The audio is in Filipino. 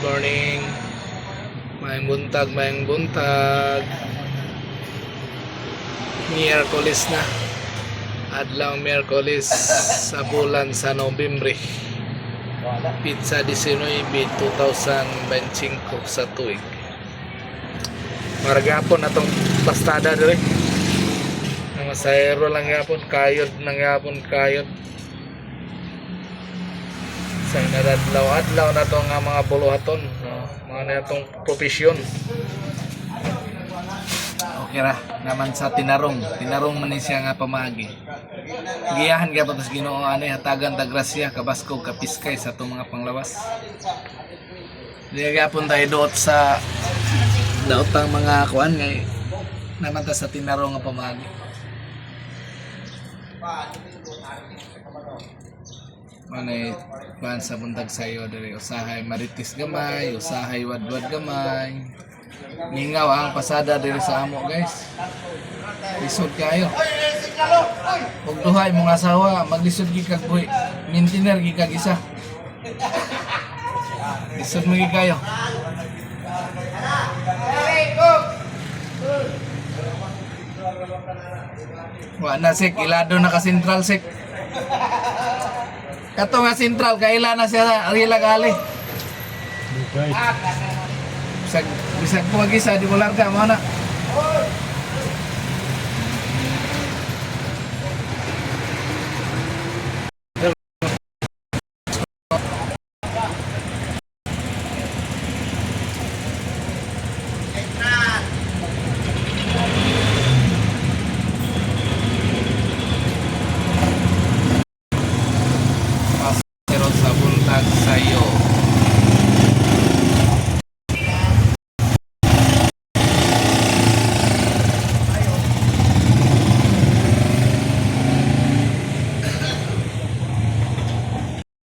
morning. Maayong buntag, maayong buntag. Miyerkules na. Adlaw Miyerkules sa bulan sa Nobyembre. Pizza 19, 2025 sa tuig. Maragapon na tong pastada dere. Mga sayro lang yapon, kayod nang yapon kayod. Sa inadadlaw-adlaw na to nga mga buluhaton, no? Mga na itong profesyon. Okay ra, naman sa tinarong man ni siya nga pamagi. Giyahan ka pa tas Ginoo ani hatagan ta grasya kabaskog kapiskay sa itong mga panglawas. Diya gapon tayo doot sa daotang mga kuan ngay naman ta sa tinarong nga pamagi. Manay kuan sa buntag sayo diri usahay maritis gamay, usahay wadwad gamay. Mingaw ang pasada diri sa amo, guys. Lisod kayo. Ug duha imong asawa maglisod gi kag buhi. Maintainer gi kag isa. Lisod mo gi kayo. Wa na sik ilado na ka sentral sik. Kato nga sentral kaila na siya rila gali. Bisag po mag-isa di mo larga mo na.